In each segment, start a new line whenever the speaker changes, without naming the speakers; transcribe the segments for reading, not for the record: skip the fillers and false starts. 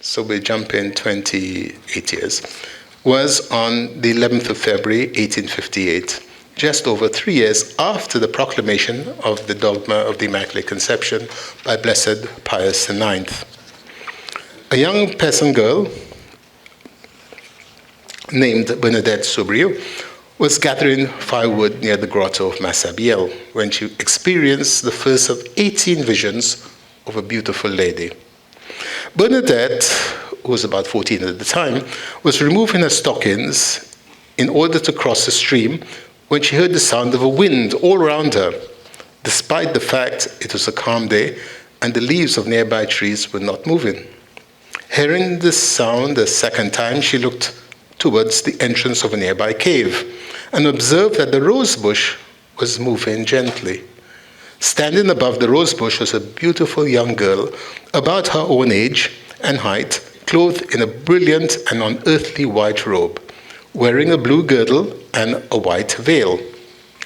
so we jump in 28 years, was on the 11th of February, 1858, just over 3 years after the proclamation of the dogma of the Immaculate Conception by Blessed Pius IX. A young peasant girl named Bernadette Soubrio was gathering firewood near the grotto of Massabielle when she experienced the first of 18 visions of a beautiful lady. Bernadette, who was about 14 at the time, was removing her stockings in order to cross the stream when she heard the sound of a wind all around her, despite the fact it was a calm day and the leaves of nearby trees were not moving. Hearing the sound a second time, she looked towards the entrance of a nearby cave and observed that the rose bush was moving gently. Standing above the rose bush was a beautiful young girl about her own age and height, clothed in a brilliant and unearthly white robe, wearing a blue girdle and a white veil.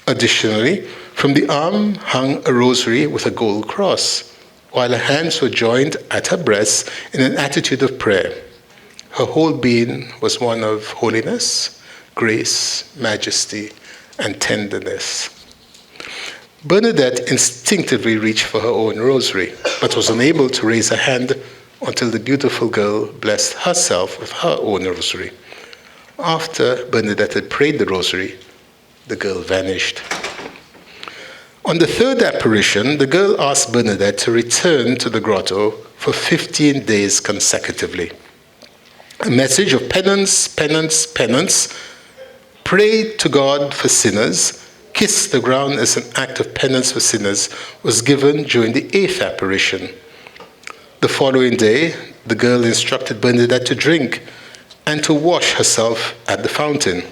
Additionally, from the arm hung a rosary with a gold cross, while her hands were joined at her breasts in an attitude of prayer. Her whole being was one of holiness, grace, majesty, and tenderness. Bernadette instinctively reached for her own rosary, but was unable to raise her hand until the beautiful girl blessed herself with her own rosary. After Bernadette had prayed the rosary, the girl vanished. On the third apparition, the girl asked Bernadette to return to the grotto for 15 days consecutively. A message of penance, penance, penance, pray to God for sinners, kiss the ground as an act of penance for sinners, was given during the 8th apparition. The following day, the girl instructed Bernadette to drink and to wash herself at the fountain.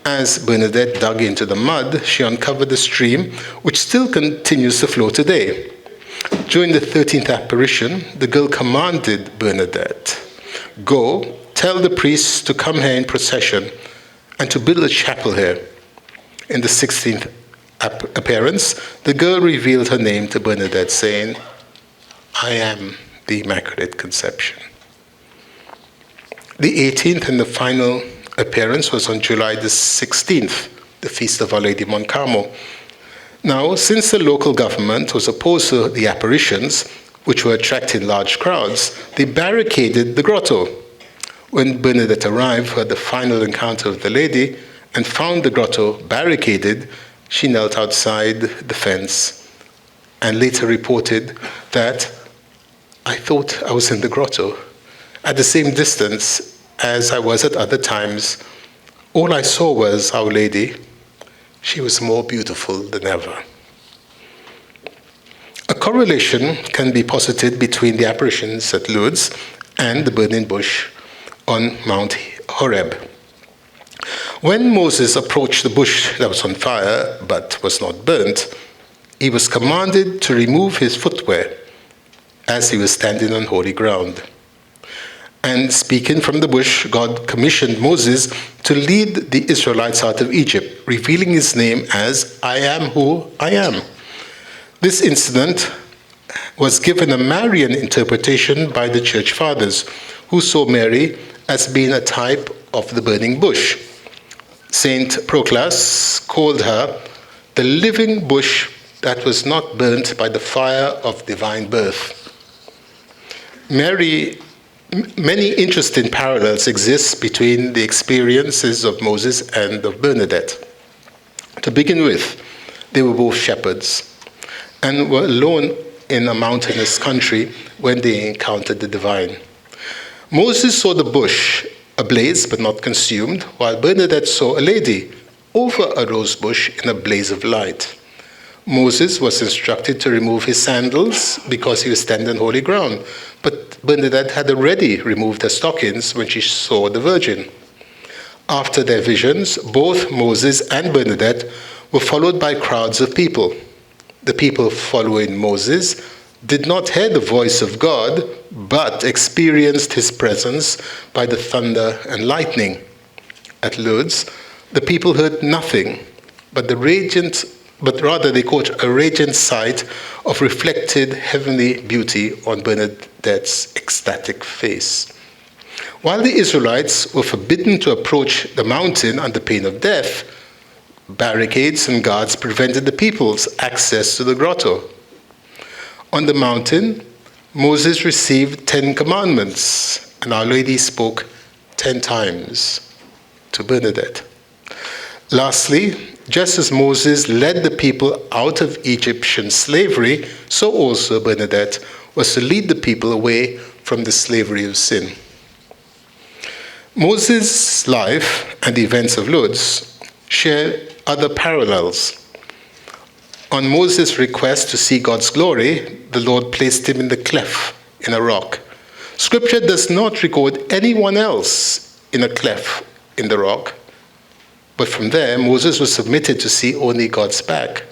As Bernadette dug into the mud, she uncovered a stream which still continues to flow today. During the 13th apparition, the girl commanded Bernadette, "Go, tell the priests to come here in procession and to build a chapel here." In the 16th appearance, the girl revealed her name to Bernadette, saying, "I am the Immaculate Conception." The 18th and the final appearance was on July the 16th, the feast of Our Lady Mon Carmel. Now, since the local government was opposed to the apparitions, which were attracting large crowds, they barricaded the grotto. When Bernadette arrived for the final encounter of the lady and found the grotto barricaded, she knelt outside the fence and later reported that, "I thought I was in the grotto, at the same distance as I was at other times. All I saw was Our Lady. She was more beautiful than ever." A correlation can be posited between the apparitions at Lourdes and the burning bush on Mount Horeb. When Moses approached the bush that was on fire but was not burnt, he was commanded to remove his footwear as he was standing on holy ground. And speaking from the bush, God commissioned Moses to lead the Israelites out of Egypt, revealing his name as "I am who I am." This incident was given a Marian interpretation by the church fathers, who saw Mary as being a type of the burning bush. Saint Proclus called her the living bush that was not burnt by the fire of divine birth. Many interesting parallels exist between the experiences of Moses and of Bernadette. To begin with, they were both shepherds and were alone in a mountainous country when they encountered the divine. Moses saw the bush ablaze but not consumed, while Bernadette saw a lady over a rose bush in a blaze of light. Moses was instructed to remove his sandals because he was standing on holy ground, but Bernadette had already removed her stockings when she saw the Virgin. After their visions, both Moses and Bernadette were followed by crowds of people. The people following Moses did not hear the voice of God, but experienced his presence by the thunder and lightning. At Lourdes, the people heard nothing but the radiant but rather they quote a radiant sight of reflected heavenly beauty on Bernadette's ecstatic face. While the Israelites were forbidden to approach the mountain under pain of death, barricades and guards prevented the people's access to the grotto. On the mountain, Moses received 10 commandments, and Our Lady spoke 10 times to Bernadette. Lastly, just as Moses led the people out of Egyptian slavery, so also Bernadette was to lead the people away from the slavery of sin. Moses' life and the events of Lourdes share other parallels. On Moses' request to see God's glory, the Lord placed him in the cleft in a rock. Scripture does not record anyone else in a cleft in the rock, but from there, Moses was submitted to see only God's back.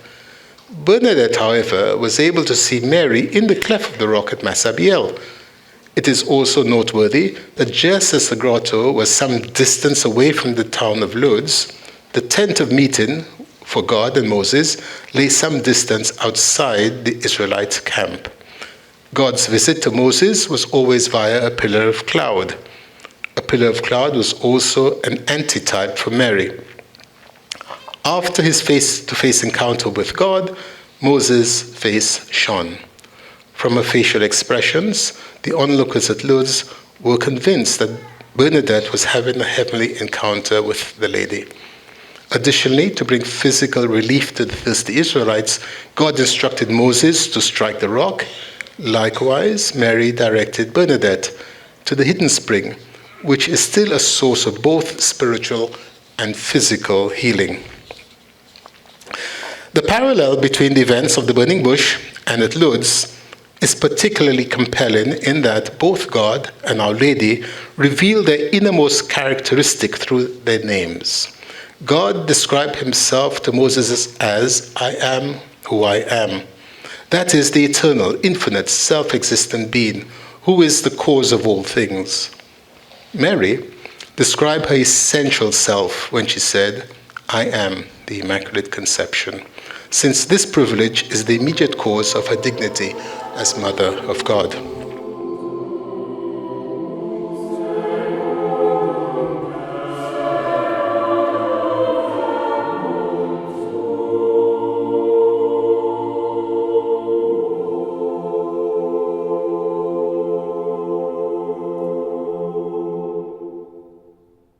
Bernadette, however, was able to see Mary in the cleft of the rock at Massabielle. It is also noteworthy that just as the grotto was some distance away from the town of Lourdes, the tent of meeting for God and Moses lay some distance outside the Israelite camp. God's visit to Moses was always via a pillar of cloud. A pillar of cloud was also an antitype for Mary. After his face-to-face encounter with God, Moses' face shone. From her facial expressions, the onlookers at Lourdes were convinced that Bernadette was having a heavenly encounter with the Lady. Additionally, to bring physical relief to the thirsty Israelites, God instructed Moses to strike the rock. Likewise, Mary directed Bernadette to the hidden spring, which is still a source of both spiritual and physical healing. The parallel between the events of the burning bush and at Lourdes is particularly compelling in that both God and Our Lady reveal their innermost characteristic through their names. God described himself to Moses as, I am who I am. That is the eternal, infinite, self-existent being who is the cause of all things. Mary described her essential self when she said, I am the Immaculate Conception, since this privilege is the immediate cause of her dignity as Mother of God.